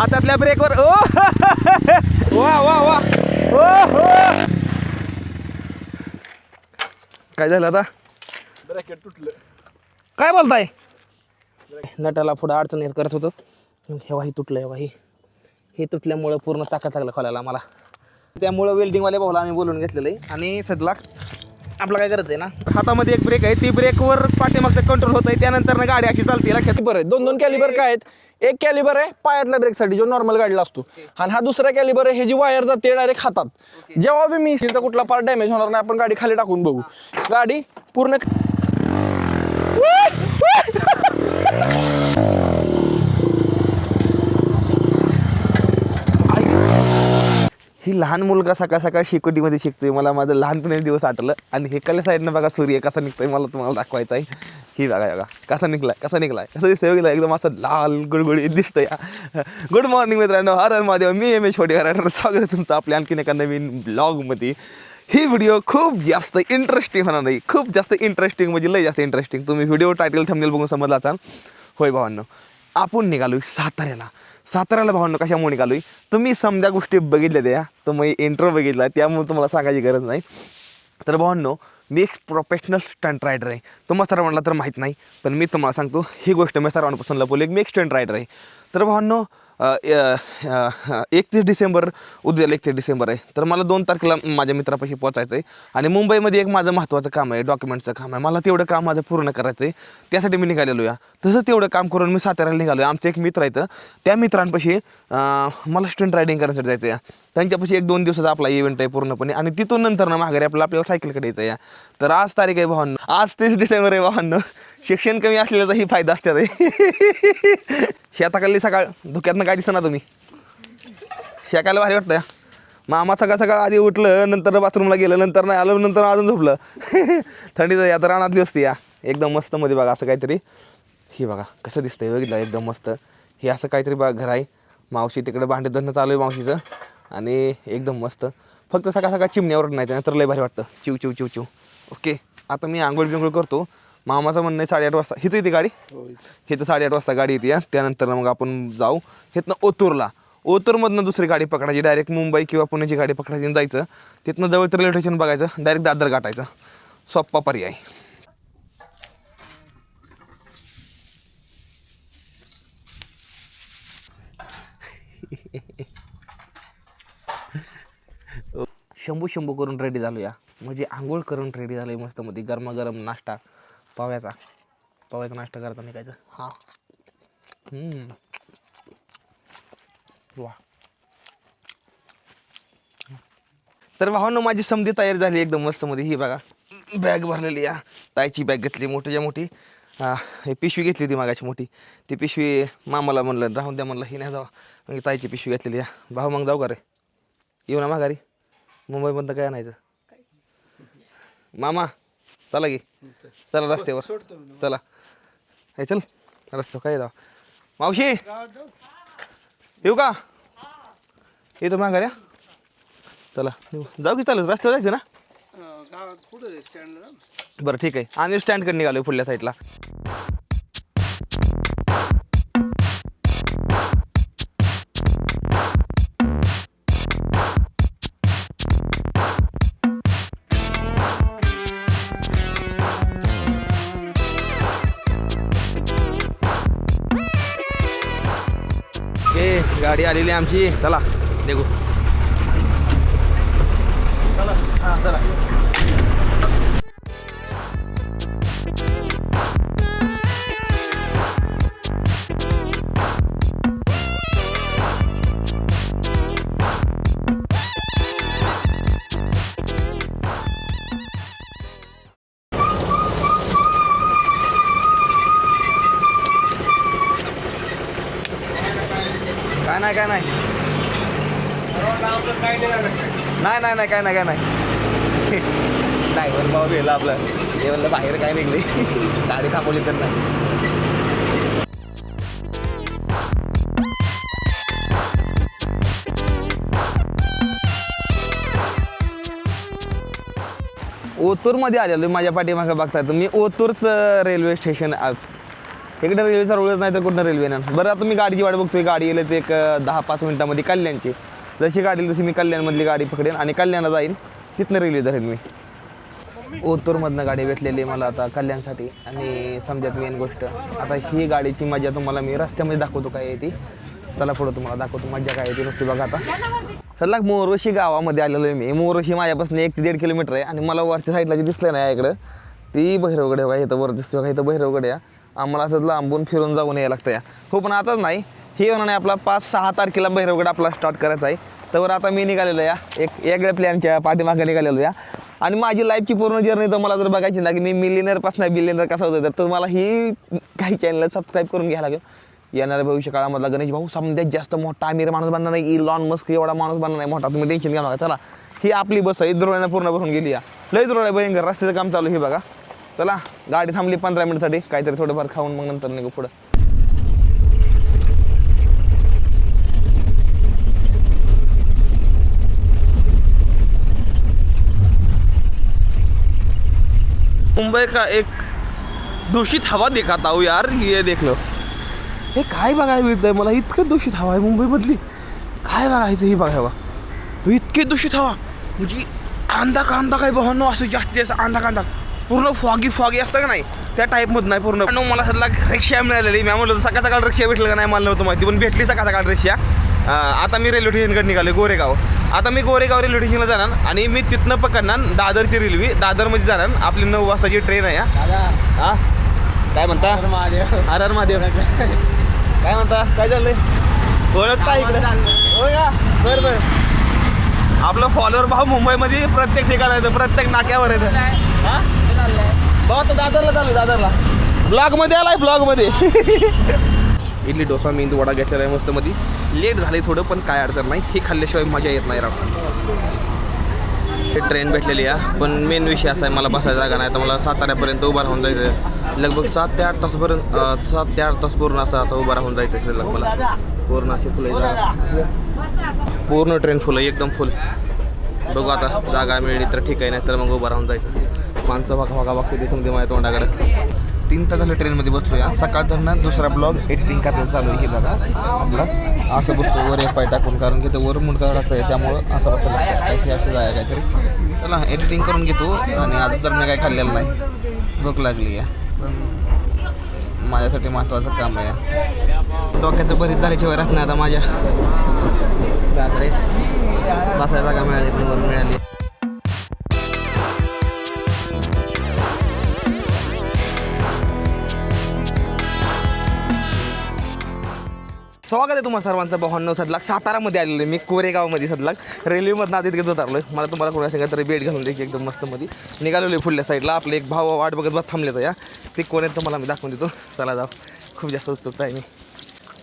हातातल्या ब्रेकवर ओ वा वा वा ओ हो काय झालं आता ब्रॅकेट तुटलं. काय बोलताय नटाला पुढं अडचण येत करत होतो हेव्हा ही तुटलं हेव्हा हे तुटल्यामुळं पूर्ण चाका चांगलं खोलायला मला त्यामुळं वेल्डिंगवाल्या भाऊला आम्ही बोलून घेतलेलं आहे आणि सदला आपलं काय करायचं आहे ना हातामध्ये एक ब्रेक आहे ती ब्रेकवर पाठीमागचं कंट्रोल होत आहे त्यानंतर ना गाडी अशी चालते लक्षात बरं आहे. दोन कॅलिबर काय आहेत. एक कॅलिबर आहे पायातल्या ब्रेकसाठी जो नॉर्मल गाडीला असतो आणि हा दुसरा कॅलिबर आहे हे जी वायर जाते डायरेक्ट हातात जेव्हा बी मिशीनचा कुठला पार्ट डॅमेज होणार नाही आपण गाडी खाली टाकून बघू गाडी पूर्ण ही लहान मुलगा सकाळ सकाळ शेकोटीमध्ये शिकतोय मला माझं लहानपणी दिवस आठवलं आणि हेकाल्या साईडनं बघा सूर्य कसा निघतोय मला तुम्हाला दाखवायचा आहे ही बघा कसा निघलाय कसं दिसतंय बघितलं एकदम असं लाल गुळगुळीत दिसतंय गुड मॉर्निंग मित्रांनो हर हर महादेव मी एम एच छोटेकर स्वागत आहे तुमचं आपल्या आणखीन एका नवीन ब्लॉगमध्ये ही व्हिडिओ खूप जास्त इंटरेस्टिंग होणार नाही खूप जास्त इंटरेस्टिंग म्हणजे लय जास्त इंटरेस्टिंग तुम्ही व्हिडिओ टायटल थंबनेल बघून समजला असाल होय भावांनो आपण निघालोय साताऱ्याला भावांनो कशामुळे निघालोय तुम्ही समजा गोष्टी बघितल्या त्या तुम्ही इंट्रो बघितला त्यामुळे तुम्हाला सांगायची गरज नाही तर भावांनो मी एक प्रोफेशनल स्टंट रायडर आहे तुम्हाला सर्वांना तर माहीत नाही पण मी तुम्हाला सांगतो ही गोष्ट मी सर्वांपासून लपवली मी एक स्टंट रायडर आहे तर भावांनो 31 डिसेंबर उद्याला 31 डिसेंबर आहे तर मला 2 तारखेला माझ्या मित्रापाशी पोचायचं आहे आणि मुंबईमध्ये एक माझं महत्त्वाचं काम आहे डॉक्युमेंटचं काम आहे मला तेवढं काम माझं पूर्ण करायचं आहे त्यासाठी मी निघालेलो या तसं तेवढं काम करून मी साताऱ्याला निघालो आहे आमचे एक मित्र आहेत त्या मित्रांपाशी मला स्टंट रायडिंग करण्यासाठी जायचं या त्यांच्यापाशी 1-2 दिवसाचा आपला इव्हेंट आहे पूर्णपणे आणि तिथून नंतर ना माघारी आपल्याला सायकलकडे यायचं या तर आज तारीख आहे भावांनो आज 30 डिसेंबर आहे भावांनो शिक्षण कमी असलेल्याचाही फायदा असतात शेताखाली सकाळ धुक्यातनं काय दिसना तुम्ही शेकायला भारी वाटतं मामा सकाळ आधी उठलं नंतर बाथरूमला गेलं नंतर नाही आलं नंतर अजून झोपलं थंडीचं या तर रानातली असते या एकदम मस्त मध्ये बघा असं काहीतरी ही बघा कसं दिसतंय बघितलं एकदम मस्त हे असं काहीतरी बघा घर आहे मावशी तिकडे भांडे धरणं चालू आहे मावशीचं आणि एकदम मस्त फक्त सकाळ चिमण्यावर नाही त्यानंतर लय भारी वाटतं चिव चिव चिव चिव ओके आता मी आंघोळ करतो मामाचं म्हणणं आहे 8:30 वाजता हिथं येते गाडी हिथं 8:30 वाजता गाडी येते त्यानंतर मग आपण जाऊ हिथनं ओतूरमधनं दुसरी गाडी पकडायची डायरेक्ट मुंबई किंवा पुण्याची गाडी पकडायची आणि जायचं तिथनं जवळ रेल्वे स्टेशन बघायचं डायरेक्ट दादर गाठायचं सोप्पा पर्याय शंभू करून रेडी झालो या म्हणजे आंघोळ करून रेडी झालो आहे मस्तमध्ये गरमागरम नाश्ता पाव्याचा नाश्ता करता निघायचं हां वा तर भावांनो माझी समधी तयारी झाली एकदम मस्तमध्ये ही बघा बॅग भरलेली या ताईची बॅग घेतली मोठीच्या मोठी ही पिशवी घेतली होती मागाची मोठी ती पिशवी मामाला म्हणलं राहून द्या म्हणलं ही नाही जावा मग ताईची पिशवी घेतलेली या भाऊ मग जाऊ का रे येऊ ना माघारी मुंबईमधनं काय आणायचं मामा चला की चला रस्त्यावर चला हे चल रस्त्यावर काय जाऊ मावशी येऊ का येतो माघारी चला जाऊ की चालेल रस्त्यावर जायचं ना बरं ठीक आहे आणि स्टँडकडे निघालो पुढल्या साईडला गाडी आलेली आमची चला देखू चला हां चला काय नाही ड्रायव्हर भाऊ गेला आपलं हे म्हणलं बाहेर काय निघले गाडी थांबवली तर नाही ओतूरमध्ये आलेलो माझ्या पाठीमागं बघताय तुम्ही ओतूरचं रेल्वे स्टेशन इकडे रेल्वेचा रोडच नाही तर कुठं रेल्वे नाही. बरं आता मी गाडीची वाट बघतोय. गाडी येईल ते एक 10-5 मिनिटामध्ये कल्याणची. जशी गाडी तशी मी कल्याणमधली गाडी पकडेन आणि कल्याणला जाईन, तिथनं रेल्वे धरेन मी. ओतूरमधनं गाडी भेटलेली मला आता कल्याणसाठी. आणि समजात मेन गोष्ट आता ही गाडीची मजा तुम्हाला मी रस्त्यामध्ये दाखवतो काय आहे ती. चला पुढं तुम्हाला दाखवतो मजा काय आहे ती नुसती बघा. आता चला मोरोशी गावामध्ये आलेलो आहे मी. मोरोशी माझ्यापासून 1 ते 1.5 किलोमीटर आहे. आणि मला वरच्या साईडला जे दिसलं नाही इकडं ती भैरवगड बघा. इथं वर दिसतं बघा, इथं भैरवगड आहे. आम्हाला असं लांबून फिरून जाऊन यायला लागतं या. हो पण आताच नाही, हे होणार नाही. आपला 5-6 तारखेला भैरवगड आपला स्टार्ट करायचा आहे. तर आता मी निघालेलो या एक वेगळ्या प्लॅनच्या पाठीमागे निघालेलो या. आणि माझी लाईफची पूर्ण जर्नी तर मला जर बघायची ना की मी मिलियनरपासून बिलियनर कसा होतो तर मला ही काही चॅनल सबस्क्राईब करून घ्यायला लागेल. येणाऱ्या भविष्य काळामधला गणेश भाऊ समजात जास्त मोठा अमीर माणूस बनणार नाही. इलॉन मस्क एवढा माणूस बनणार नाही मोठा. तुम्ही टेन्शन घ्या नका. चला ही आपली बस आहे. दुरळ्यानं पूर्ण बसून गेली या. लय दुरळ्या भयंकर. रस्त्याचं काम चालू हे बघा. चला गाडी थांबली 15 मिनिटसाठी. काहीतरी थोडंफार खाऊन मग नंतर निघू पुढं. मुंबई का एक दूषित हवा दिखाता हूँ यार. ये देख लो. हे काय बघायला मिळतंय मला. इतकं दूषित हवा आहे मुंबईमधली. काय बघायचं ही बघा. इतकी दूषित हवा म्हणजे अंधा कांदा काय भावनो असं जास्तीत जास्त अंधा कांदा पूर्ण फॉगी असतं का नाही त्या टाईपमधून नाही पूर्ण. मला सध्या रिक्षा मिळालेली. मी म्हणलं सकाळ सकाळ रिक्षा भेटलं का नाही मला नव्हतं माहिती पण भेटली सकाळ सकाळ रिक्षा. आता मी रेल्वे स्टेशनकडे निघालो गोरेगाव. आता मी गोरेगाव रेल्वे स्टेशनला जाणार आणि मी तिथनं पकडणार दादरची रेल्वे. दादरमध्ये जाणार. आपली 9 वाजताची ट्रेन आहे. हां काय म्हणता हर महादेव काय म्हणता काय चाललंय ओळख काय इकडे हो का. बरं आपलं फॉलोअर भाऊ मुंबईमध्ये प्रत्येक ठिकाणी येतं प्रत्येक नाक्यावर येतं. हां भाऊ तर दादरला चालू दादरला ब्लॉगमध्ये आलाय ब्लॉगमध्ये. इडली डोसा मेंदू वडा घेतलेला आहे मस्त मध्ये. लेट झाले थोडं पण काय अडचण नाही. हे खाल्ल्याशिवाय मजा येत नाही राव. ट्रेन भेटलेली आहे पण मेन विषय असा आहे मला बसायला जागा नाही. तर मला साताऱ्यापर्यंत उभा राहून जायचं लगभग 7 ते 8 तासपर्यंत 7 ते 8 तास पूर्ण असं उभा राहून जायचं आहे मला. पूर्ण असे फुलं पूर्ण ट्रेन फुलं एकदम फुल. बघू आता जागा मिळली तर ठीक आहे नाही तर मग उभा राहून जायचं. माणसं बघा बघते ते समजे माझ्या तोंडाकडे. 3 तास झालं ट्रेनमध्ये बसलो या. सकाळ धरणं दुसरा ब्लॉग एडिटिंग करायला चालू आहे. हे बघा आपला असं बसतो वर एक पाय टाकून कारण की ते वर मुंडका लागतं आहे त्यामुळं असं बसायला लागतं. काहीतरी असं जाय काहीतरी. चला एडिटिंग करून घेतो. आणि आज तर मी काय खाल्लेलं नाही. भूक लागली आहे पण माझ्यासाठी महत्त्वाचं काम आहे. डोक्याचं बरीच झाल्याशिवाय राहत नाही आता माझ्या. रात्री बसायला जागा मिळाली पण वर मिळाली. स्वागत आहे तुम्हाला सर्वांचं भावांनो. सदलाग सातारामध्ये आलेलो आहे मी. कोरेगावमध्ये सदलाग रेल्वेमधनं आधी तिकडे उतरलो आहे. मला तुम्हाला कोणा सांगा तरी बेट घालून द्यायची एकदम मस्तमध्ये. निघालेलो आहे पुढल्या साईडला. आपले एक भाव वाट बघत थांबले तर या ते कोण आहेत तुम्हाला मी दाखवून देतो. चला जाऊ. खूप जास्त उत्सुकता आहे मी.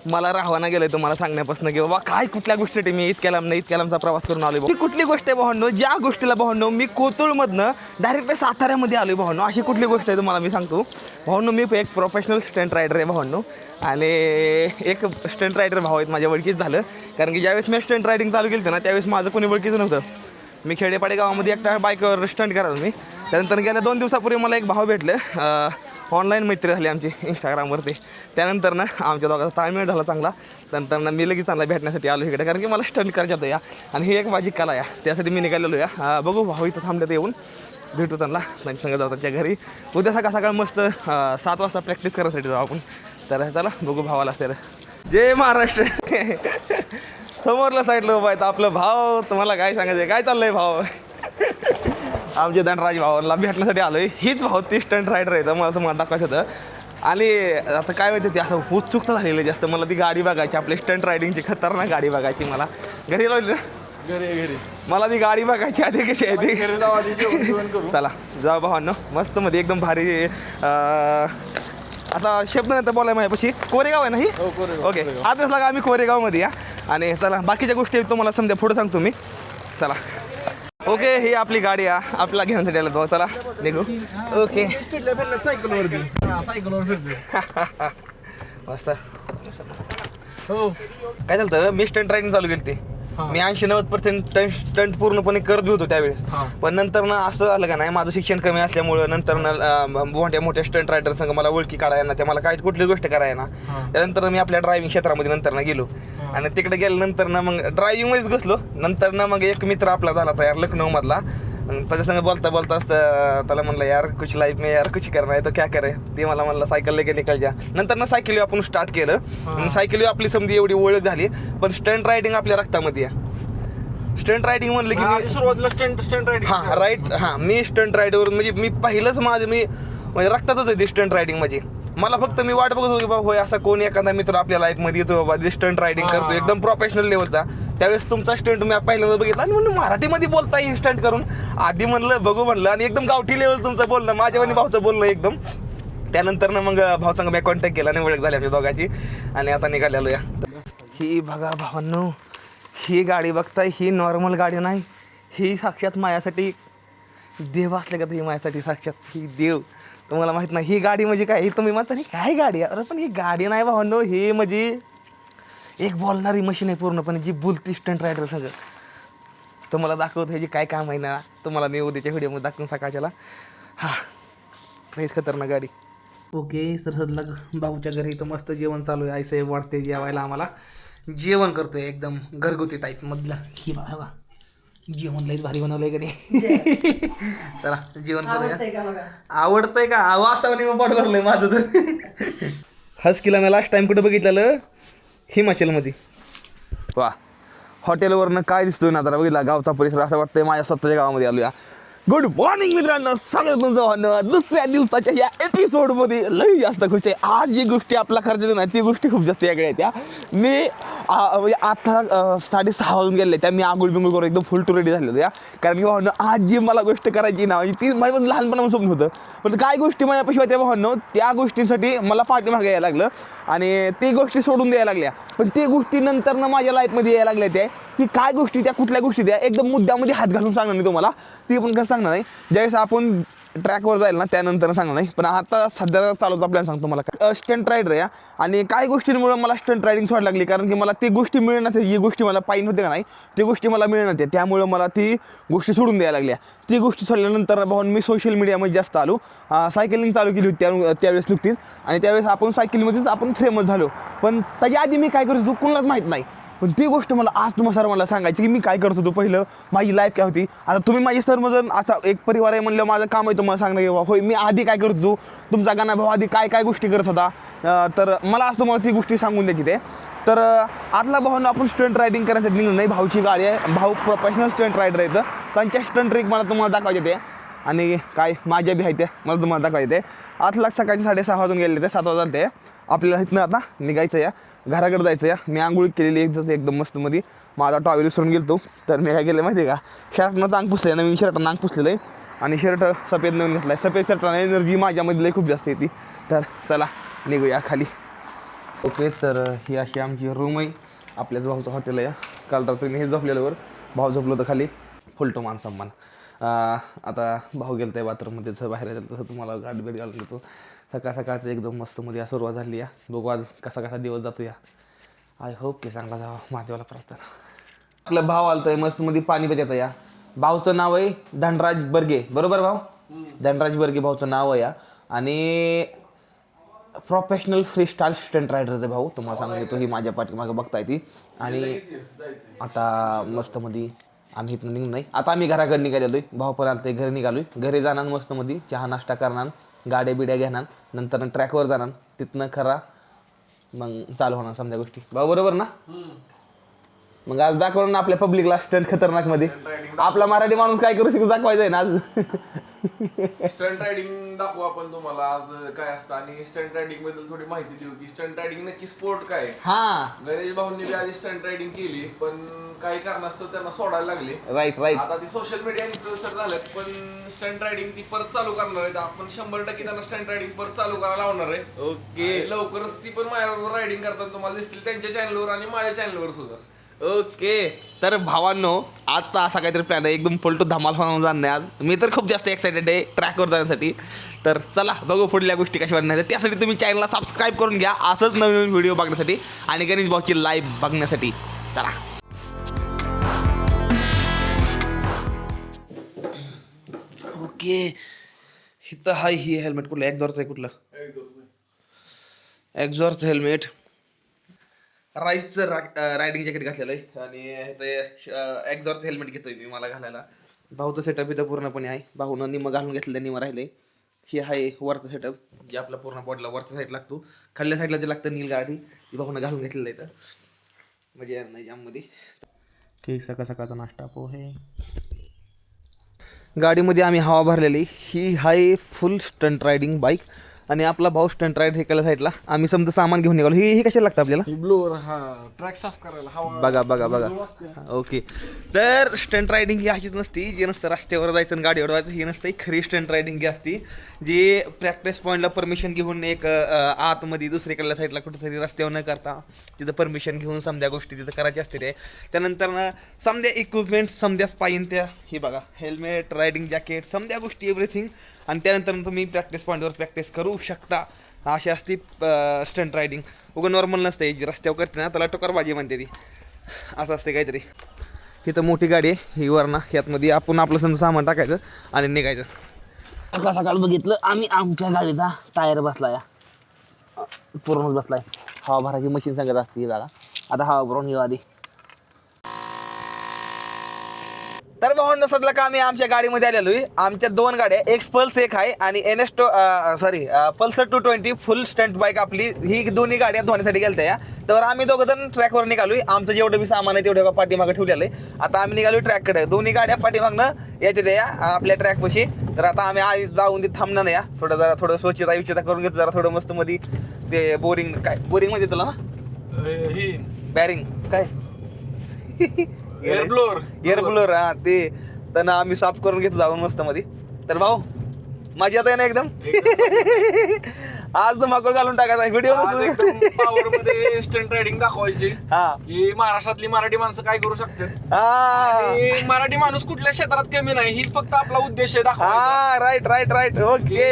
मला राहवाना गेलं आहे तुम्हाला सांगण्यापासून की बाबा काय कुठल्या गोष्टीसाठी मी इतक्या लांबचा प्रवास करून आलो. ती कुठली गोष्ट आहे भावांनो ज्या गोष्टीला भावांनो मी कोतुळमधनं डायरेक्ट साताऱ्यामध्ये आलो आहे भावांनो. अशी कुठली गोष्ट आहे तुम्हाला मी सांगतो भावांनो. मी एक प्रोफेशनल स्टंट रायडर आहे भावांनो. आणि एक स्टंट रायडर भाव आहेत माझ्या ओळखीच झालं. कारण की ज्यावेळेस मी स्टंट रायडिंग चालू केलं ना त्यावेळेस माझं कोणी ओळखीचं नव्हतं. मी खेडेपाडे गावामध्ये एकटा बाईकवर स्टंट करायला मी. त्यानंतर गेल्या 2 दिवसापूर्वी मला एक भाव भेटलं. ऑनलाईन मैत्री झाली आमची इंस्टाग्रामवरती. त्यानंतर ना आमच्या दोघांचा ताळमेळ झाला चांगला. नंतर ना मी लगेच चांगला भेटण्यासाठी आलो इकडे कारण की मला स्टंट करायचं होतं या. आणि ही एक माझी कला या त्यासाठी मी निघालेलो या. बघू भाऊ इथं थांबल्यात येऊन भेटू त्यांना. त्यांच्या संग जाऊ त्यांच्या घरी. उद्या सकाळ मस्त 7 वाजता प्रॅक्टिस करायसाठी जाऊ आपण. तर चला बघू भावाला असेल. जय महाराष्ट्र. समोरला साईडला उभा आहेत आपलं भाव. तुम्हाला काय सांगायचं काय चाललंय भाव. आमचे धनराज भावाला भेटण्यासाठी आलो आहे. हीच भाव ती स्टंट रायडर आहे मला तुम्हाला दाखवायचं होतं. आणि आता काय माहिती ते असं उत्सुकता झालेलं जास्त मला ती गाडी बघायची. आपली स्टंट रायडिंगची खतरनाक गाडी बघायची मला. घरी लावली ना घरी मला ती गाडी बघायची आधी कशी आहे ती. चला जाऊ भावांनो मस्त मध्ये एकदम भारी. आता शब्द नाही तर बोलाय माझ्यापाशी. कोरेगाव आहे ना ही. ओके आताच लागा आम्ही कोरेगावमध्ये या. आणि चला बाकीच्या गोष्टी तुम्हाला समजा पुढे सांगतो मी. चला ओके ही आपली गाडी आहे आपला घेण्यासाठी आलं तो. चला निघू. ओके मस्त. हो काय झालं मी स्टंट रायडिंग चालू केली ती मी 80-90% स्टंट पूर्णपणे करत होतो त्यावेळेस. पण नंतर ना असं झालं का नाही, माझं शिक्षण कमी असल्यामुळं नंतर ना मोठ्या मोठ्या स्टंट रायडर संग मला ओळखी काढायला ना, त्या मला काय कुठली गोष्ट करायला ना. त्यानंतर मी आपल्या ड्रायव्हिंग क्षेत्रामध्ये नंतर ना गेलो आणि तिकडे गेल्यानंतर ना मग ड्रायव्हिंगमध्येच घुसलो. नंतर ना मग एक मित्र आपला झाला तयार लखनौ मधला. त्याच्या संग बोलता बोलता असतं त्याला म्हणलं यार कुछ लाईफ में यार कुछ करना है तो क्या करे. ते मला म्हणलं सायकल लेके निकल जा. नंतर ना सायकल आपण स्टार्ट केलं आणि सायकल आपली समजी एवढी ओळख झाली. पण स्टंट रायडिंग आपल्या रक्तामध्ये आहे. स्टंट रायडिंग म्हणलं की मी सुरुवातीला स्टंट रायडिंग. हां राईट, हां मी स्टंट रायडर म्हणजे मी पहिलंच माझं मी म्हणजे रक्तातच आहे ते स्टंट रायडिंग म्हणजे. मला फक्त मी वाट बघत होतो की बाबा होय असा कोण एखादा मित्र आपल्या लाईफमध्ये येतो बाबा जे स्टंट रायडिंग करतो एकदम प्रोफेशनल लेवलचा. त्यावेळेस तुमचा स्टंट मी पहिल्यांदा बघितला आणि म्हणून मराठीमध्ये बोलताय स्टंट करून. आधी म्हणलं बघू म्हणलं आणि एकदम गावठी लेवल तुमचं बोलणं, माझ्या आणि भाऊचं बोलणं एकदम. त्यानंतर ना मग भाऊसंग मी कॉन्टॅक्ट केला आणि ओळख झाली आमच्या दोघांची आणि आता निघालेलो या. ही बघा भावांनो, ही गाडी बघताय, ही नॉर्मल गाडी नाही, ही साक्षात माझ्यासाठी देव असले का. ही माझ्यासाठी साक्षात ही देव. तुम्हाला माहीत नाही ही गाडी म्हणजे काय. ही तुम्ही म्हणता नाही काय गाडी आहे, अरे पण ही गाडी नाही भावांनो, ही म्हणजे एक बोलणारी मशीन आहे पूर्णपणे जी बोलती स्टंट रायडर सगळं. तुम्हाला दाखवतो ह्याची काय काम आहे ना, तुम्हाला मी उद्याच्या व्हिडिओमध्ये दाखवून सकाळच्याला. हां लईच खतरनाक गाडी. ओके सर सदला भाऊच्या घरी इथं मस्त जेवण चालू आहे. आईसाहेब वाटते जेवायला आम्हाला. जेवण करतोय एकदम घरगुती टाईपमधलं. ही बा जेवण लईच भारी बनवलंय कडे. चला जेवण करूया. आवडतंय का वासावणी मग पोट भरलंय माझं तर. हस्कीला मी लास्ट टाइम कुठं बघितलेलं हिमाचलमध्ये. वा हॉटेलवरनं काय दिसतोय ना जरा बघितला गावचा परिसर असं वाटतंय माझ्या स्वतःच्या गावामध्ये आलो या. गुड मॉर्निंग मित्रांनो, स्वागत तुमचं दुसऱ्या दिवसाच्या या एपिसोडमध्ये. लई जास्त खुश आहे आज. जी गोष्टी आपला खर्च नाही ती गोष्टी खूप जास्त वेगळ्या आहेत त्या. मी म्हणजे आता 6:30 वाजून गेले त्या. मी आंघोळ बिंगोळ करून एकदम फुल टू रेडी झालेलो या. कारण की भावांनो आज जी मला गोष्ट करायची ना ती माझ्या लहानपणापासून स्वप्न होतं. पण काय गोष्टी माझ्यापाशी होत्या भावांनो, त्या गोष्टींसाठी मला पाठीमागे यायला लागलं आणि ते गोष्टी सोडून द्यायला लागल्या. पण ते गोष्टी नंतर ना माझ्या लाईफमध्ये यायला लागल्या त्या की काय गोष्टी त्या कुठल्या गोष्टी त्या एकदम मुद्द्यामध्ये हात घालून सांगणार नाही तुम्हाला. ती पण कसं सांगणार नाही ज्यावेळेस आपण ट्रॅकवर जाईल ना त्यानंतर सांगणार नाही. पण आता सध्या चालूचा प्लॅन सांगतो मला. स्टंट रायडर या आणि काही गोष्टींमुळे मला स्टंट रायडिंग सोडायला लागली. कारण की मला ती गोष्टी मिळणार जी गोष्टी मला पाहिजे होते का नाही ती गोष्टी मला मिळणार त्या. त्यामुळं मला ती गोष्टी सोडून द्यायला लागल्या. ती गोष्टी सोडल्यानंतर भाऊन मी सोशल मीडियामध्ये जास्त आलो. सायकलिंग चालू केली होती त्यावेळेस नुकतीच आणि त्यावेळेस आपण सायकलिंगमध्येच आपण फेमस झालो. पण त्याच्या आधी मी काय करत होतो कोणालाच माहीत नाही. पण ती गोष्ट मला आज तुम्हाला सर मला सांगायची की मी काय करत होतो पहिलं, माझी लाईफ काय होती. आता तुम्ही माझी सर मधून असा एक परिवार आहे म्हणलं माझं काम आहे तुम्हाला सांगणं की होय मी आधी काय करत होतो, तुमचा गाणा भाऊ आधी काय काय गोष्टी करत होता. तर मला आज तुम्हाला ती गोष्टी सांगून द्यायची ते. तर आतला भाऊंना आपण स्टंट रायडिंग करण्यासाठी निघलो नाही. भाऊची गाडी आहे, भाऊ प्रोफेशनल स्टंट रायडर आहेत. त्यांच्या स्टंट ट्रिक मला तुम्हाला दाखवायचे ते आणि काय माझ्या बी आहे ते मला तुम्हाला दाखवायचे ते. आतला सकाळचे 6:30 वाजून गेले ते 7 वाजता ते. आपल्याला इथनं आता निघायचं या, घराकडे जायचं या. मी आंघोळ केलेली एकदम मस्तमध्ये. माझा टॉवेल विसरून गेलो तर मी काय केलं माहिती आहे का, शर्टनं अंग पुसलं आहे, नवीन शर्टनं अंग पुसलेलं आहे आणि शर्ट सफेद नवीन घेतला आहे. सफेद शर्टानं एनर्जी माझ्यामध्ये लई खूप जास्त येते. तर चला निघूया खाली. ओके तर ही अशी आमची रूम आहे. आपल्याच भाऊचं हॉटेल आहे. काल रात्री हे झोपलेल्यावर भाऊ झोपलो होतं खाली. फुलटो मान सन्मान. आता भाऊ गेलं आहे बाथरूममध्ये जसं बाहेर येतं तसं तुम्हाला गाडी बेड घालून घेतो. सकाळचं एकदम मस्तमध्ये सुरुवात झाली या. बघू आज कसा दिवस जातो या. आय होप की चांगला जावा, महादेवाला प्रार्थना. आपलं भाव आलतं आहे मस्तमध्ये पाणी पित या. भाऊचं नाव आहे धनराज बर्गे, बरोबर भाऊ? धनराज बर्गे भाऊचं नाव आहे या. आणि प्रोफेशनल फ्रीस्टाईल स्टंट रायडरचे भाऊ तुम्हाला सांगून देतो. ही माझ्या पाठीमागं बघताय ती. आणि आता मस्तमध्ये आम्ही इथनं निघून नाही. आता आम्ही घराकडे निघालेलो आहे. भाऊ पण आलं ते घरी निघालो आहे. घरी जाणार मस्तमध्ये चहा नाश्ता करणार, गाड्या बिड्या घेणार, नंतर ट्रॅकवर जाणार, तिथनं खरा मग चालू होणार समजा गोष्टी. भाऊ बरोबर ना? मग आज दाखवणार ना आपल्या पब्लिकला स्टंट खतरनाकमध्ये. आपला मराठी माणूस काय करू शकतो दाखवायचं आहे ना आज. स्टंट रायडिंग दाखवू आपण तुम्हाला आज काय असतं आणि स्टंट रायडिंग बद्दल थोडी माहिती देऊ की स्टंट रायडिंग नक्की स्पोर्ट काय. गणेश भाऊंनी बी आधी स्टंट रायडिंग केली पण काही कारणास्तव त्यांना सोडायला लागले. राईट. आता ती सोशल मीडिया इन्फ्लुएन्सर झालेत पण स्टंट रायडिंग ती परत चालू करणार आहेत. आपण 100% त्यांना स्टंट रायडिंग परत चालू करायला लावणार आहे. ओके लवकरच ती पण माझ्याबरोबर रायडिंग करताना तुम्हाला दिसतील त्यांच्या चॅनलवर आणि माझ्या चॅनलवर सुद्धा. ओके तर भावांनो आजचा असा काहीतरी प्लॅन आहे. एकदम फुलटू धमाल होऊन जाणार आहे आज. मी तर खूप जास्त एक्सायटेड आहे ट्रॅकवर जाण्यासाठी. तर चला बघू पुढल्या गोष्टी कशा बनणार. त्यासाठी तुम्ही चॅनलला सबस्क्राईब करून घ्या असंच नवीन व्हिडिओ बघण्यासाठी आणि गणेश भाऊची लाईव्ह बघण्यासाठी. चला. ओके इथं हाय ही हेल्मेट कुठलं एक्झॉरचं आहे कुठलं एक्झॉरचं हेल्मेट राईसचं रायडिंग जॅकेट घातलेलं आहे आणि ते एक्झॉरचं हेल्मेट घेतोय मी मला घालायला. भाऊचं सेटअप इथं पूर्णपणे आहे. भाऊनं निम्मं घालून घेतलेलं निम्मं राहिले. हे आहे वरचं सेटअप जे आपला पूर्ण बॉडीला वरच्या साईड लागतो. खाल्ल्या साईडला जे लागतं नील गाडी ती भाऊनं घालून घेतलेलं आहे इथं म्हणजे नाही जाममध्ये. की सकाळचा नाश्ता पोहे. गाडीमध्ये आम्ही हवा भरलेली ही हाय फुल स्टंट रायडिंग बाईक आणि आपला भाऊ स्टंट राईड हे केल्या साईडला आम्ही समजा सामान घेऊन निघालो. ही कशाला लागतं आपल्याला ब्लोअर हा ट्रॅक साफ करायला हवा बघा ओके. तर स्टंट रायडिंग ही अशीच नसती जे नसतं रस्त्यावर जायचं आणि गाडी उडवायचं ही नसते. खरी स्टंट रायडिंग ही असती जी प्रॅक्टिस पॉईंटला परमिशन घेऊन एक आतमध्ये दुसरीकडल्या साईडला कुठेतरी रस्त्यावर न करता तिथं परमिशन घेऊन समध्या गोष्टी तिथं करायची असते ते. त्यानंतर समध्या इक्विपमेंट समध्या पाहिजे त्या ही बघा हेल्मेट रायडिंग जॅकेट समध्या गोष्टी एव्हरीथिंग आणि त्यानंतर तुम्ही प्रॅक्टिस पॉईंटवर प्रॅक्टिस करू शकता. अशी असती स्टंट रायडिंग. उगं नॉर्मल नसते जी रस्त्यावर करते ना त्याला टोकरबाजी म्हणते ती असं असते काहीतरी. तिथं मोठी गाडी आहे ही वरना ह्यातमध्ये आपण आपलं समजा सामान टाकायचं आणि निघायचं. सकाळ बघितलं आम्ही आमच्या गाडीचा टायर बसला या पूर्णच बसलाय. हवा भरायची मशीन सांगत असते ही गाडा. आता हवा भरून ही आधी. तर भावंड सदला का आम्ही आमच्या गाडीमध्ये आलेलो आहे. आमच्या दोन गाड्या एक पल्स एक आहे आणि पल्सर 220 फुल स्टंट बाईक आपली ही दोन्ही गाड्या धुण्यासाठी गेल्या या. तर आम्ही दोघं जण ट्रॅकवर निघालोय. आमचं जेवढं बी सामान आहे तेवढं पाठीमागं ठेवलेलं आहे. आता आम्ही निघालो ट्रॅककडे. दोन्ही गाड्या पाठीमागनं येते या आपल्या ट्रॅकपाशी. तर आता आम्ही जाऊन ते थांबणार नाही या थोडं स्वच्छता विच्छता करून घेतो जरा थोडं मस्त मध्ये ते बोरिंग काय बोरिंग मध्ये तुला ना ही बॅरिंग काय एअर ब्लोअर हा ते त्यांना आम्ही साफ करून घेतो जाऊन मस्त मध्ये. तर भाऊ माझी आता आहे ना एकदम आज धमाकूळ घालून टाकायचा व्हिडिओ पॉवर मध्ये स्टंट रायडिंग दाखवायची हा की महाराष्ट्रातली मराठी माणसं काय करू शकतात. हा आणि मराठी माणूस कुठल्या क्षेत्रात कमी नाही हीच फक्त आपला उद्देश आहे दाखवायचा. हा राईट ओके.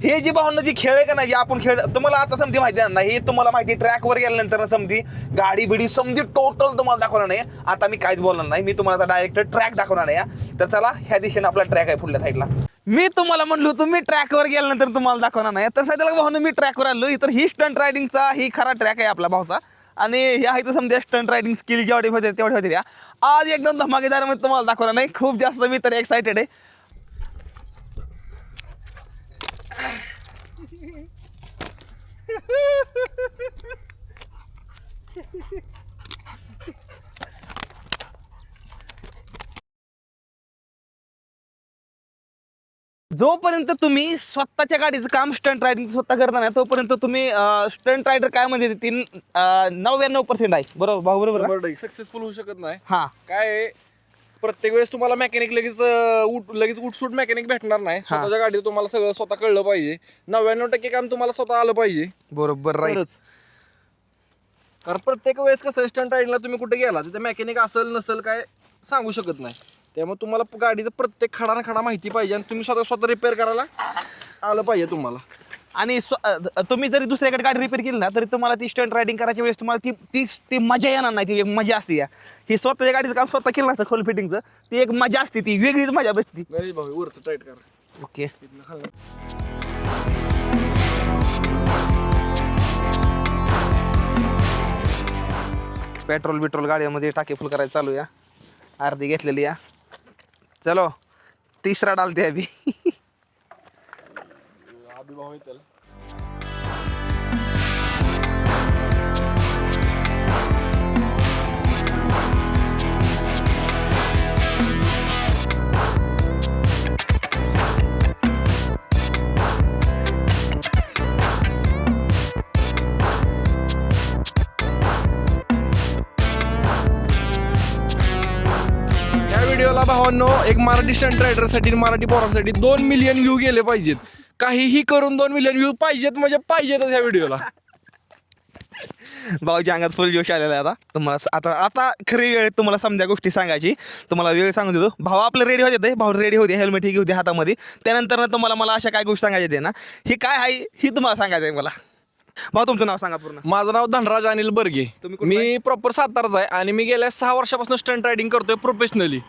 हे जी भावना जी खेळ आहे का नाही जी आपण खेळ तुम्हाला आता समधी माहिती नाही. हे तुम्हाला माहिती ट्रॅकवर गेल्यानंतर समधी गाडी बिडी समधी टोटल तुम्हाला दाखवणार नाही. आता मी काहीच बोलणार नाही. मी तुम्हाला आता डायरेक्ट ट्रॅक दाखवणार नाही. तर चला ह्या दिशेने आपला ट्रॅक आहे पुढल्या साईडला. मी तुम्हाला म्हणलो होतो मी ट्रॅकवर गेल्यानंतर तुम्हाला दाखवणार नाही. तर सध्याला भावना मी ट्रॅकवर आलो. तर ही स्टंट रायडिंगचा ही खरा ट्रॅक आहे आपला भाऊचा आणि ह्या इथं समजा स्टंट रायडिंग स्किल जेवढे होते तेवढे होते त्या. आज एकदम धमाकेदार मध्ये तुम्हाला दाखवणार नाही. खूप जास्त मी तर एक्सायटेड आहे. जोपर्यंत तुम्ही स्वतःच्या गाडीचं काम स्टंट रायडिंग स्वतः करता नाही तोपर्यंत तुम्ही स्टंट रायडर काय म्हणजे ती 99% आहे. बरोबर भाऊ बरोबर ना? सक्सेसफुल होऊ शकत नाही. हा काय प्रत्येक वेळेस तुम्हाला मेकॅनिक लगेच उठसूट मेकॅनिक भेटणार नाही. स्वतःच्या गाडीत तुम्हाला सगळं स्वतः कळलं पाहिजे. 99% काम तुम्हाला स्वतः आलं पाहिजे. बरोबर राईट. कारण प्रत्येक वेळेस कसं स्टंट रायडिंगला तुम्ही कुठे गेला तिथे मेकॅनिक असेल नसेल काय सांगू शकत नाही. त्यामुळे तुम्हाला गाडीचं प्रत्येक खडा ना खडा माहिती पाहिजे आणि तुम्ही स्वतः रिपेअर करायला आलं पाहिजे तुम्हाला. आणि तुम्ही जरी दुसऱ्याकडे गाडी रिपेअर केली ना तरी तुम्हाला ती स्टंट रायडिंग करायच्या वेळेस तुम्हाला ती मजा येणार नाही. ती एक मजा असते या ही स्वतःच्या गाडीचं काम स्वतः केलं नसतं खोल फिटिंगचं ती एक मजा असते. ती वेगळीच मजा बसते. गणेश भाऊ वरचं टाईट करा. ओके पेट्रोल गाड्यामध्ये टाके फुल करायचं चालू या. अर्धी घेतलेली या. चलो तिसरा डालते अभी. आधी भाऊ येतील. व्हिडिओला भावांनो एक मराठी स्टंट रायडरसाठी मराठी पोरांसाठी 2 मिलियन व्ह्यू गेले पाहिजेत. काहीही करून 2 मिलियन व्ह्यू पाहिजेत म्हणजे पाहिजेतच ह्या व्हिडिओला. भाऊच्या अंगात फुल जोश आलेला आहे आता. तुम्हाला आता खरी वेळ तुम्हाला समजा गोष्टी सांगायची. तुम्हाला वेळ सांगून देतो. भाऊ आपलं रेडी होते. भाऊ रेडी होते हेल्मेट ही घेऊ हातामध्ये. त्यानंतर ना मला अशा काय गोष्टी सांगायच्या ते ना ही काय आहे ही तुम्हाला सांगायचं आहे मला. भाऊ तुमचं नाव सांगा पूर्ण. माझं नाव धनराज अनिल बर्गे. तुम्ही कुठलं मी प्रॉपर साताराचा आहे आणि मी गेल्या 6 वर्षापासून स्टंट रायडिंग करतोय प्रोफेशनली.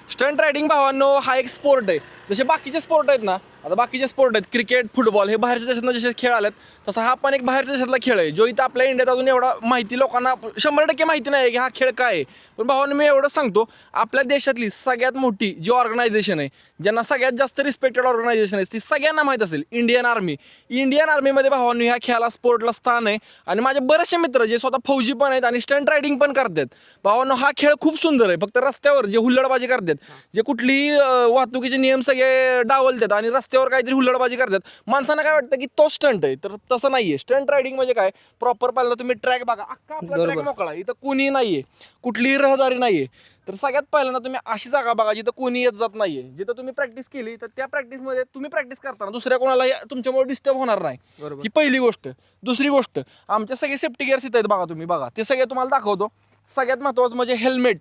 स्टंट रायडिंग भावांनो हा एक स्पोर्ट आहे. जसे बाकीचे स्पोर्ट आहेत ना, आता बाकीचे स्पोर्ट आहेत क्रिकेट, फुटबॉल, हे बाहेरच्या देशातनं जसे खेळ आलेत, तसा हा पण एक बाहेरच्या देशातला खेळ आहे, जो इथं आपल्या इंडियात अजून एवढा माहिती लोकांना 100% माहिती नाही की हा खेळ काय आहे. पण भावांनो मी एवढंच सांगतो, आपल्या देशातली सगळ्यात मोठी जी ऑर्गनायझेशन आहे, ज्यांना सगळ्यात जास्त रिस्पेक्टेड ऑर्गनायझेशन आहे, ती सगळ्यांना माहीत असेल, इंडियन आर्मी. इंडियन आर्मीमध्ये भावांनो ह्या खेळाला स्पोर्टला स्थान आहे. आणि माझे बरेचसे मित्र जे स्वतः फौजी पण आहेत आणि स्टंट रायडिंग पण करतात. भावांनो हा खेळ खूप सुंदर आहे. फक्त रस्त्यावर जे हुल्लडबाजी करतात, जे कुठलीही वाहतुकीचे नियम सगळे डावलतात आणि रस्त्यावर काहीतरी हुल्लडबाजी करतात, माणसांना काय वाटतं की तो स्टंट आहे. तर तसं नाहीये. स्टंट रायडिंग म्हणजे काय, प्रॉपर पाहिलं तुम्ही ट्रॅक बघा, अख्खा आपला ट्रॅक मोकळा, इथं कोणी नाहीये, कुठलीही रहदारी नाहीये. तर सगळ्यात पहिल्यांदा तुम्ही अशी जागा बघा जिथं कोणी येत जात नाहीये. जिथं तुम्ही प्रॅक्टिस केली तर त्या प्रॅक्टिसमध्ये तुम्ही प्रॅक्टिस करताना दुसऱ्या कोणाला तुमच्यामुळे डिस्टर्ब होणार नाही, ही पहिली गोष्ट. दुसरी गोष्ट, आमच्या सगळे सेफ्टी गिअर्स इथं आहेत बघा, तुम्ही बघा ते सगळे तुम्हाला दाखवतो. सगळ्यात महत्त्वाचं म्हणजे हेल्मेट.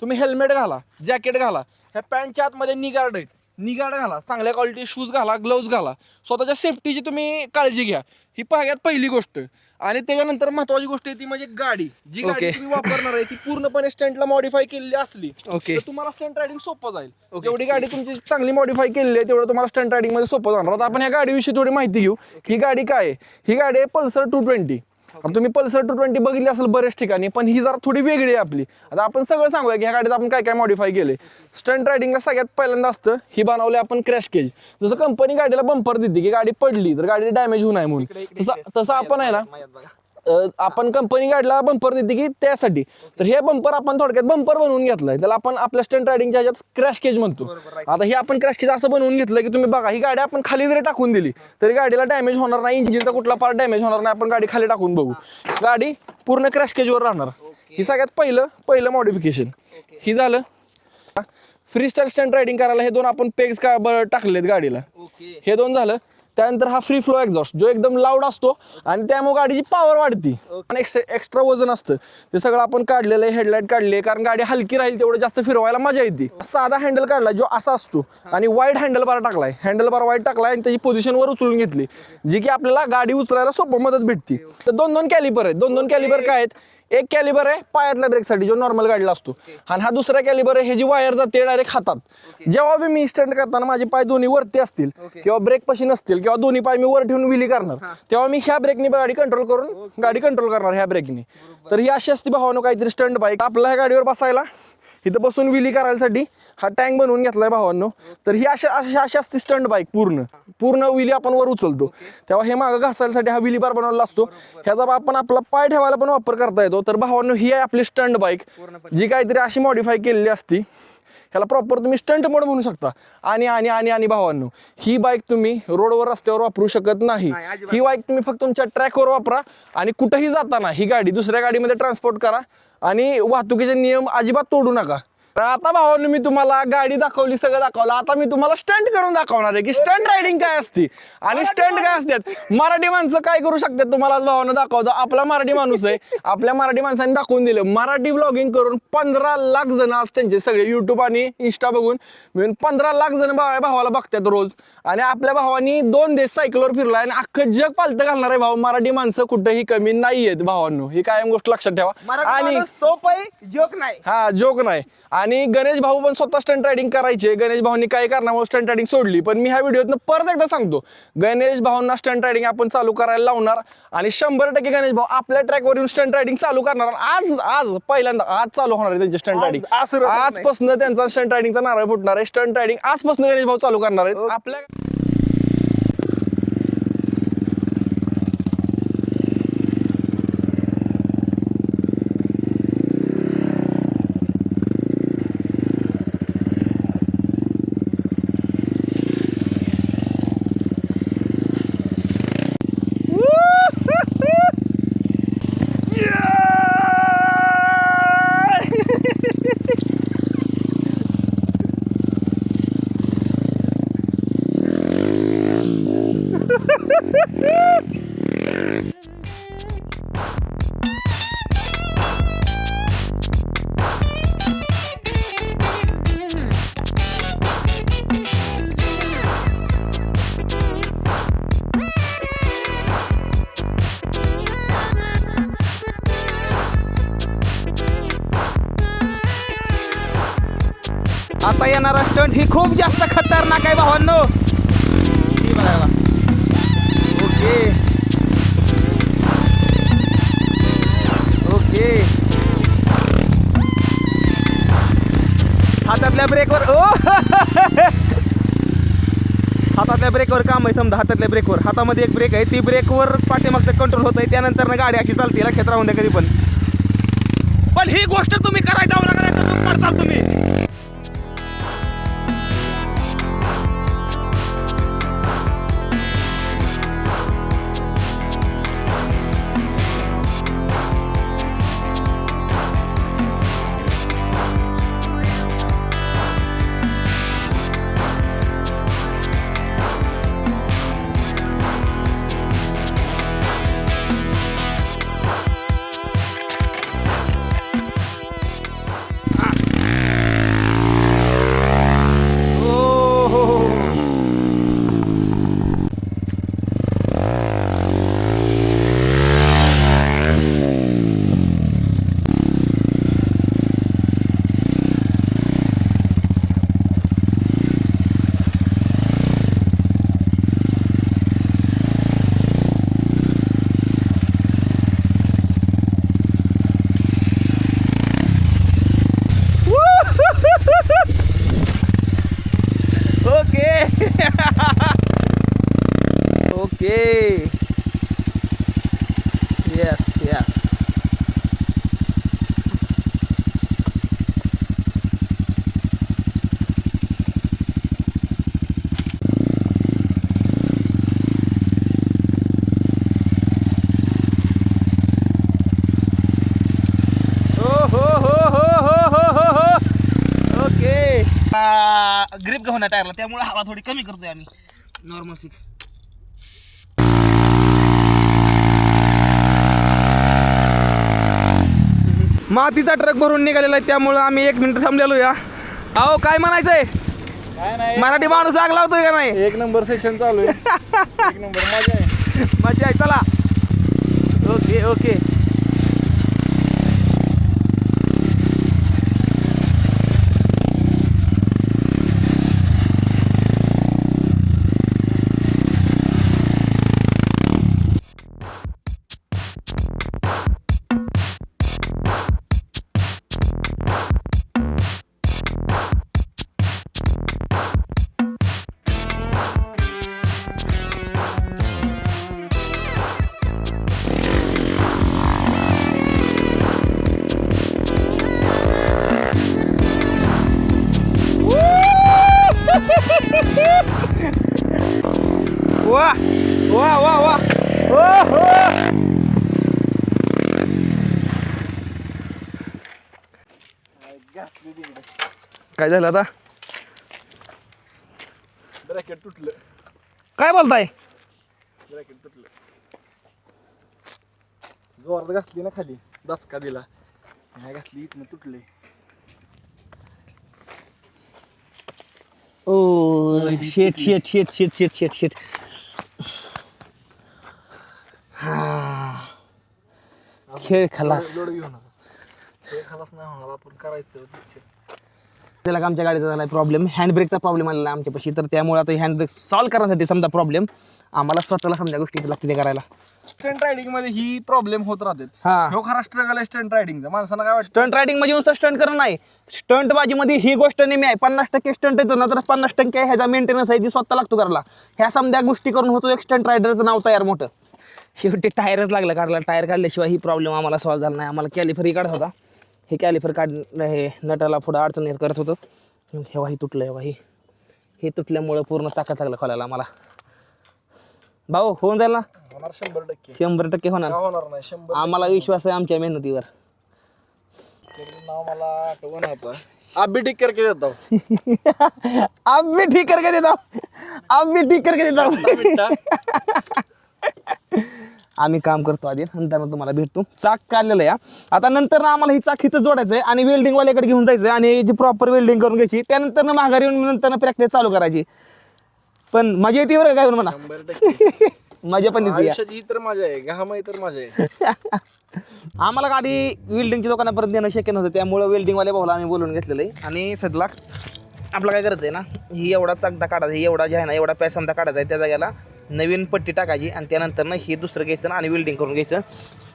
तुम्ही हेल्मेट घाला, जॅकेट घाला, ह्या पॅन्टच्या आतमध्ये नी गार्ड आहेत, नी गार्ड घाला, चांगल्या क्वालिटी शूज घाला, ग्लोव्ज घाला, स्वतःच्या सेफ्टीची तुम्ही काळजी घ्या. ही सगळ्यात पहिली गोष्ट. आणि त्याच्यानंतर महत्वाची गोष्ट आहे ती म्हणजे गाडी. जी गाडी तुम्ही वापरणार आहे ती पूर्णपणे स्टंटला मॉडिफाय केलेली असली तर तुम्हाला स्टंट रायडिंग सोपं जाईल. जेवढी गाडी तुमची चांगली मॉडिफाय केलेली आहे तेवढं तुम्हाला स्टंट रायडिंग मध्ये सोपं जाणार. आता आपण ह्या गाडीविषयी थोडी माहिती घेऊ. ही गाडी काय आहे? ही गाडी आहे पल्सर 220. आता तुम्ही पल्सर 220 बघितली असेल बऱ्याच ठिकाणी, पण ही जरा थोडी वेगळी आहे आपली. आता आपण सगळं सांगूया की ह्या गाडीत आपण काय काय मॉडिफाय केले. स्टंट रायडिंगला सगळ्यात पहिल्यांदा असतं ही बनवले आपण क्रॅश केज. जसं कंपनी गाडीला बंपर देते की गाडी पडली तर गाडी डॅमेज होऊ नये म्हणून, तसं आपण आहे ना, आपण कंपनी गाडीला बंपर देते की त्यासाठी. तर हे बंपर आपण थोडक्यात बंपर बनवून घेतलंय, त्याला आपण आपल्या स्टंट रायडिंगच्या ह्याच्यात क्रॅश केज म्हणतो. आता हे आपण क्रॅश केज असं बनवून घेतलं की तुम्ही बघा, ही गाडी आपण खाली जरी टाकून दिली तरी गाडीला डॅमेज होणार नाही, इंजिनचा कुठला पार्ट डॅमेज होणार नाही. आपण गाडी खाली टाकून बघू, गाडी पूर्ण क्रॅश केजवर राहणार. ही सगळ्यात पहिलं मॉडिफिकेशन. ही झालं. फ्री स्टाईल स्टंट रायडिंग करायला हे दोन आपण पेग्स टाकलेत गाडीला, हे दोन झालं. त्यानंतर हा फ्री फ्लो एक्झॉस्ट जो एकदम लाऊड असतो आणि त्यामुळे गाडीची पॉवर वाढती. एक्स्ट्रा वजन असतं ते सगळं आपण काढलेलं आहे. हेडलाईट काढले कारण गाडी हलकी राहील तेवढं जास्त फिरवायला मजा येते. साधा हँडल काढला जो असा असतो आणि वाईड हँडल बार टाकलाय, हँडल वाईड टाकलाय आणि त्याची पोझिशन वर उचलून घेतली, जी की आपल्याला गाडी उचलायला सोपं मदत भेटते. तर दोन कॅलिबर आहेत. दोन कॅलिबर काय आहेत? एक कॅलिबर आहे पायातल्या ब्रेकसाठी जो नॉर्मल गाडीला असतो, आणि हा दुसरा कॅलिबर आहे हे जी वायर जाते डायरेक्ट हातात. जेव्हा बी मी स्टंट करताना माझे पाय दोन्ही वरती असतील किंवा ब्रेक पशी नसतील किंवा दोन्ही पाय मी वर ठेवून व्हीली करणार, तेव्हा मी ह्या ब्रेकनी गाडी कंट्रोल करणार ह्या ब्रेकनी. तर ही अशी असते भावानो काहीतरी स्टंट बाईक. आपल्या ह्या गाडीवर बसायला इथं बसून व्हीली करायसाठी हा टँक बनवून घेतलाय भावांनो. तर ही अशी असते स्टंट बाईक. पूर्ण व्हीली आपण वर उचलतो, तेव्हा हे मागं घासायसाठी हा व्हीली बार बनवलेला असतो. ह्याचा आपण आपला पाय ठेवायला पण वापर करता येतो. तर भावांनो ही आहे आपली स्टंट बाईक, जी काहीतरी अशी मॉडिफाय केलेली असती. ह्याला प्रॉपर तुम्ही स्टंट मोड म्हणू शकता. आणि भावांनो ही बाईक तुम्ही रोडवर रस्त्यावर वापरू शकत नाही. ही बाईक तुम्ही फक्त तुमच्या ट्रॅकवर वापरा आणि कुठेही जाताना ही गाडी दुसऱ्या गाडीमध्ये ट्रान्सपोर्ट करा आणि वाहतुकीचे नियम अजिबात तोडू नका. आता भावांनो मी तुम्हाला गाडी दाखवली, सगळं दाखवलं. आता मी तुम्हाला स्टंट करून दाखवणार आहे की स्टंट रायडिंग काय असते आणि स्टंट काय असतात. मराठी माणसं काय करू शकतात तुम्हाला आज भावांनो दाखवतो. आपला मराठी माणूस आहे, आपल्या मराठी माणसांनी दाखवून दिलं. मराठी व्लॉगिंग करून 15 लाख जण आज त्यांचे सगळे युट्यूब आणि इंस्टा बघून मिळून 15 लाख जण भावाला बघतात रोज. आणि आपल्या भावानी 2 देश सायकलवर फिरला आणि अख्खं जग पालतं घालणार आहे भाऊ. मराठी माणसं कुठेही कमी नाही आहेत भावांनो, ही कायम गोष्ट लक्षात ठेवा. आणि जोक नाही, हा जोक नाही. आणि गणेश भाऊ पण स्वतः स्टंट रायडिंग करायचे. गणेश भाऊंनी काय कारणामुळे स्टंट रायडिंग सोडली, पण मी ह्या व्हिडिओतनं परत एकदा सांगतो, गणेश भाऊंना स्टंट रायडिंग आपण चालू करायला लावणार आणि 100% गणेश भाऊ आपल्या ट्रॅकवर येऊन स्टंट रायडिंग चालू करणार. आज पहिल्यांदा आज चालू होणार आहे त्यांचे स्टंट रायडिंग. आजपासून त्यांचा स्टंट रायडिंगचा नारळ फुटणार आहे. स्टंट रायडिंग आजपासून गणेश भाऊ चालू करणार आहेत आपल्या. आता येणारा स्टंट ही खूप जास्त खतरनाक आहे भावांनो. ही बघा. Okay okay. हातातल्या ब्रेकवर हातातल्या ब्रेकवर काम आहे समजा. हातातल्या ब्रेकवर हातामध्ये एक ब्रेक आहे, ती ब्रेकवर पाठीमागचं कंट्रोल होत आहे. त्यानंतर गाडी अशी चालते, लक्षात राहून द्या कधी पण ही गोष्ट तुम्ही करायला जाऊ नका, नाही तर मरताल तुम्ही. Okay. Yes, yes. Okay. Grip घेऊन टायरला, त्यामुळे हवा थोडी कमी करतोय आम्ही. Normal seat. मातीचा ट्रक भरून निघालेला आहे, त्यामुळं आम्ही 1 मिनिट थांबलेलो या. अहो काय म्हणायचंय? काय नाही, मराठी माणूस आग लावतोय का नाही? 1 नंबर सेशन चालू आहे. 1 नंबर मजा आहे. मजा आहे. चला. Okay okay. वा वा वा वा. हो. काय झालं आता? ब्रॅकेट तुटलं. काय बोलताय? ब्रॅकेट तुटलं. जोरात घातली ना खाली, दचका दिला. नाही घातली, इथनं तुटले. ओ शेट शेट शेट शेट शेट शेट शेट. खेळ खलास. लोड घेऊ नका. खेळ खलास नाही होणार, आपण करायचं पिक्चर. त्याला आमच्या गाडीचा झाला प्रॉब्लेम, हँड ब्रेकचा प्रॉब्लेम आलेला आमच्यापाशी. तर त्यामुळे आता हँड ब्रेक सॉल्व्ह करण्यासाठी समजा प्रॉब्लेम आम्हाला स्वतःला समजा गोष्टी लागते ते करायला. स्टंट रायडिंग मध्ये ही प्रॉब्लेम होत राहतात. हा. ह्यो खरा स्ट्रगल आहे स्टंट रायडिंगचा. माणसाला काय वाटतं? स्टंट रायडिंग म्हणजे नुसतं स्टंट करणं नाही, स्टंट बाजीमध्ये ही गोष्ट नेहमी आहे. 50% स्टंट येतो ना, तर 50% ह्याचा मेंटेनन्स आहे जी स्वतः लागतो करायला. ह्या समजा गोष्टी करून होतो एक स्टंट रायडरचं नाव तयार मोठं. शेवटी टायरच लागलं काढला. टायर काढल्याशिवाय ही प्रॉब्लेम आम्हाला सॉल्व्ह झाला नाही. आम्हाला कॅलिफरही काढत होता. हे कॅलिफर काढणं हे नटाला पुढं अडचण करत होतं. हेव्हा ही तुटलं. हेव्हा हे तुटल्यामुळं पूर्ण चाकाच लागलं खोलायला आम्हाला. भाऊ होऊन जाईल ना? होणार 100%. 100% होणार. का होणार नाही? 100%. आम्हाला विश्वास आहे आमच्या मेहनतीवर. त्याचं नाव मला आठवण आता. आप भी ठीक करके देता हूँ. आप भी ठीक करके देता हूँ. आप भी ठीक करके देता हूँ. आम्ही काम करतो आधी, नंतर तुम्हाला भेटतो. चाक काढलेलं आहे. आता नंतर आम्हाला ही चाक इथं जोडायचं आहे आणि वेल्डिंग वाल्याकडे घेऊन जायचं आहे आणि जी प्रॉपर वेल्डिंग करून घ्यायची. त्यानंतर माघारी येऊन नंतर प्रॅक्टिस चालू करायची. पण मजा येते बरं काय म्हणा. 100%. मजा पण येते. आयुष्याची ही तर मजा आहे, घाम आहे तर मजा आहे. आम्हाला गाडी वेल्डिंगच्या दुकानापर्यंत देणं शक्य नव्हतं, त्यामुळे वेल्डिंगवाल्या भाऊला आम्ही बोलवून घेतलेलं आहे. आणि सदला आपलं काय करायचं आहे ना, ही एवढा चगदा काढायचा, ही एवढा जे आहे ना एवढा पॅसमदा काढायचा आहे, त्या जागेला नवीन पट्टी टाकायची आणि त्यानंतर ना ही दुसरं घ्यायचं आणि वेल्डिंग करून घ्यायचं.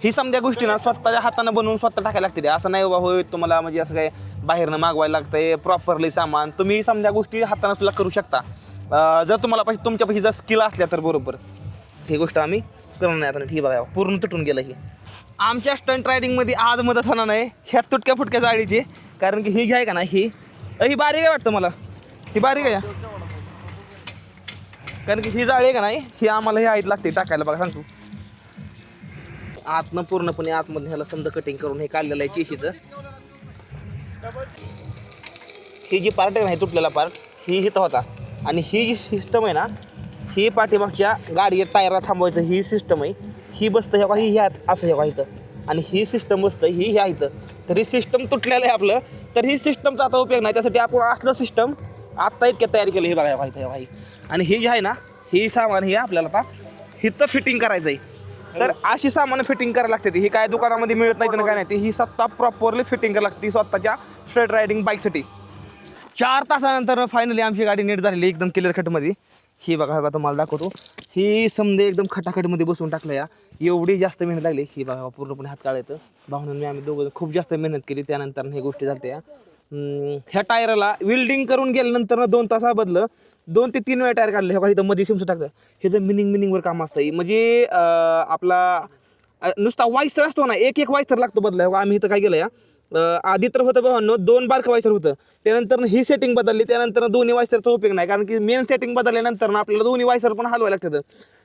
ही समजा गोष्टी ना स्वतःच्या हातानं बनवून स्वतः टाकायला लागते. असं नाही बाबा होय तुम्हाला म्हणजे असं काय बाहेरनं मागवायला लागतंय प्रॉपरली सामान. तुम्ही समजा गोष्टी हातानं सुद्धा करू शकता जर तुम्हाला तुमच्यापाशी जर स्किल असल्या तर. बरोबर ही गोष्ट आम्ही करणार नाही. आता ठीक बघा पूर्ण तुटून गेलं ही. आमच्या स्टंट रायडिंगमध्ये आज मदत होणार नाही ह्या तुटक्या फुटक्या जाळीची, कारण की ही जी आहे का ना ही बारीक आहे वाटतं मला, ही बारीक आहे कारण की ही जाळी आहे का नाही ही आम्हाला ही आईत लागते टाकायला. बघा सांगतो आतनं पूर्णपणे आतमध्ये ह्याला समजा कटिंग करून हे काढलेलं आहे चेशीचं. ही जी पार्ट आहे ना तुटलेला पार्ट ही इथं होता आणि ही जी सिस्टम आहे ना ही पाठीमागच्या गाडी टायरला थांबवायचं ही सिस्टम आहे. ही बसतं हे का ही ह्यात असं हे का इथं आणि ही सिस्टम बसतं ही ह्या इथं. तर ही सिस्टम तुटलेलं आहे आपलं, तर ही सिस्टमचा आता उपयोग नाही. त्यासाठी आपण असलं सिस्टम आत्ता इतक्या तयार केलं हे बघा इथं हे भाई. आणि ही जी आहे ना ही सामान ही आपल्याला आता इथं फिटिंग करायचं आहे. तर अशी सामान फिटिंग करायला लागते. ही काय दुकानामध्ये मिळत नाही तर काय नाही, ही स्वतः प्रॉपरली फिटिंग करायला लागते स्वतःच्या स्ट्रेट रायडिंग बाईकसाठी. 4 तासानंतर फायनली आमची गाडी नीट झालेली एकदम क्लिअर कटमध्ये. ही बघा तुम्हाला दाखवतो. ही समजे एकदम खटाखटमध्ये बसून टाकलं या. एवढी जास्त मेहनत लागली ही बघा पूर्णपणे हात काढायचं. भावनांनी आम्ही दोघं खूप जास्त मेहनत केली. त्यानंतर हे गोष्टी झाल्या. ह्या टायराला वेल्डिंग करून गेल्यानंतर 2 तास बदलं 2 ते 3 वेळा टायर काढले. हे बघा इथं मध्ये सिमसं टाकतं. हे जर मिनिंगवर काम असतं म्हणजे आपला नुसता वायसर असतो ना एक वायसर लागतो बदला. आम्ही इथं काय केलं या आधी तर होतं भावांनो 2 बारकं वायसर होतं. त्यानंतर ही सेटिंग बदलली. त्यानंतर दोन्ही वायसरचा उपयोग नाही कारण की मेन सेटिंग बदलल्यानंतर ना आपल्याला दोन्ही वायसर पण हलवायला लागतात.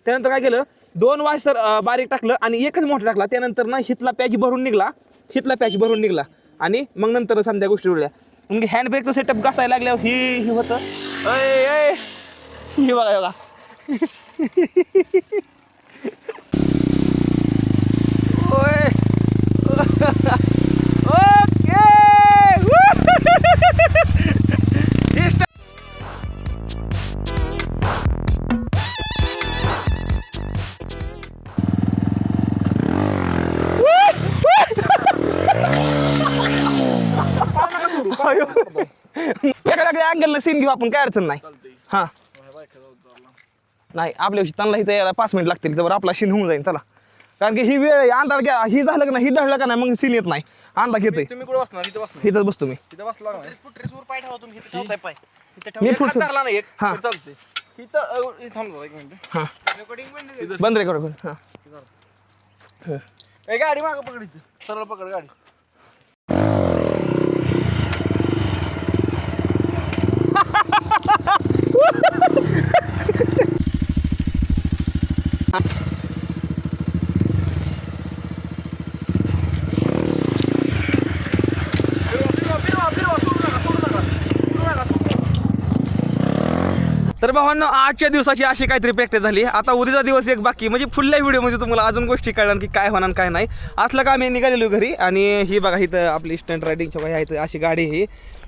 त्यानंतर काय केलं 2 वायसर बारीक टाकलं आणि एकच मोठं टाकला. त्यानंतर ना हिथला पॅच भरून निघला आणि मग नंतर समजा गोष्टी उडल्या. म्हणजे हँडब्रेकचं सेटअप घासायला लागल्यावर ही होतं ही बघा ओके वेगळ्या अँगलनं सीन घेऊ आपण काय अडचण नाही. हां नाही आपल्याविषयी त्यांना इथं यायला 5 मिनिट लागतील तर आपला सीन होऊन जाईल. चला कारण की ही वेळ आहे अंधार घ्या ही झालं का नाही ही ढळलं का नाही मग सीन येत नाही अंधार घेतोय. तुम्ही कुठे बसणार? इथं बसणार. इथंच बसतो मी. इथं बसला पाय ठेवा तुम्ही इथं ठेवताय पाय मी हात धरला ना एक हां. तर चालते. इथं थांबलो 1 मिनिट. हां रेकॉर्डिंग बंद रे करू हां गाडी मागं पकडायची सरळ पकड गाडी. तर भावांनो आजच्या दिवसाची अशी काहीतरी प्रॅक्टिस झाली. आता उद्याचा दिवस एक बाकी म्हणजे फुल्ल्या व्हिडिओमध्ये तुम्हाला अजून गोष्टी कळणार की काय होणार काय नाही. असलं का आम्ही निघालेलो घरी आणि ही बघा इथं आपली स्टंट रायडिंगच्या काही आहे अशी गाडी ही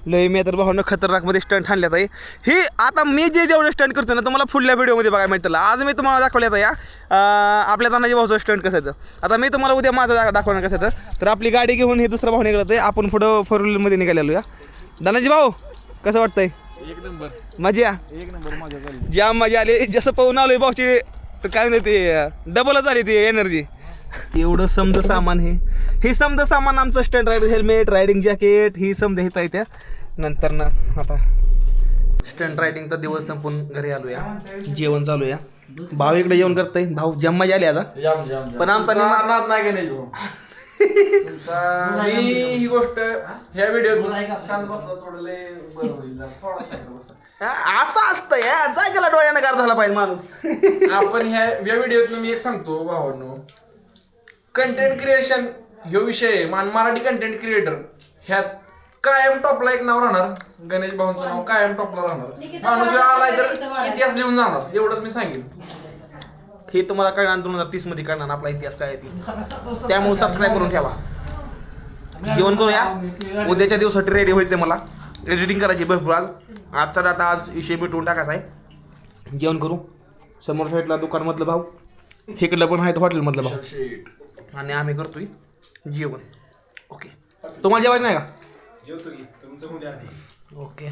लय मी तर भावांनो खतरनाकमध्ये स्टंट आणल्यात आहे. ही आता मी जेवढे स्टंट करतो ना तुम्हाला फुल्ल्या व्हिडिओमध्ये बघायला मिळतं. आज मी तुम्हाला दाखवल्यात या आपल्या तानाजी भाऊचं स्टंट कसं येतं. आता मी तुम्हाला उद्या माझं दाखवणार कसं येतं. तर आपली गाडी घेऊन हे दुसरा भाऊ निघत आहे. आपण पुढं 4 व्हीलरमध्ये निघालेलो या. दानाजी भाऊ कसं वाटतंय? एक नंबर मजा मजा झाली. जाम मजा आली. जसं पाहून आलोय भाऊची काय नाही ते डबलच आली ती एनर्जी. एवढं समज सामान हे समज सामान आमचं stunt rider helmet riding jacket ही समजा हिता येत्या. नंतर ना आता स्टंट रायडिंगचा दिवस संपून घरी आलो या. जेवण चालू या. भाऊ इकडे जेवण करतोय. भाऊ जम मजा आली आता पण आमचा नाद नाही गणेश भाऊ. मी ही गोष्ट ह्या व्हिडिओत शांत बसला थोडं लय बरं होईल. थोडा शांत बसा. असं असतं या जायला डोळ्यानं गार झाला पाहिजे माणूस. आपण ह्या व्हिडिओत मी एक सांगतो भावांनो कंटेंट क्रिएशन ह्यो विषय मराठी कंटेंट क्रिएटर ह्यात कायम टॉपला एक नाव राहणार. गणेश भाऊंचं नाव कायम टॉपला राहणार. माणूस ह्यो आलाय तर इतिहास लिहून जाणार एवढंच मी सांगेन. हे तुम्हाला कळणार 2030 मध्ये कळणार आपला इतिहास काय आहे. त्यामुळे सबस्क्राईब करून ठेवा. जेवण करूया. उद्याच्या दिवसासाठी रेडी व्हायचंय मला. एडिटिंग करायची भरपूर. आजचा डाटा आज विषय मिटवून टाकायचा आहे. जेवण करू. समोर साईडला दुकानमधलं भाऊ इकडलं पण आहे हॉटेलमधलं भाऊ आणि आम्ही करतोय जेवण. ओके तुम्हाला जेवायचं नाही का? जेवतो की तुमचं उद्या ओके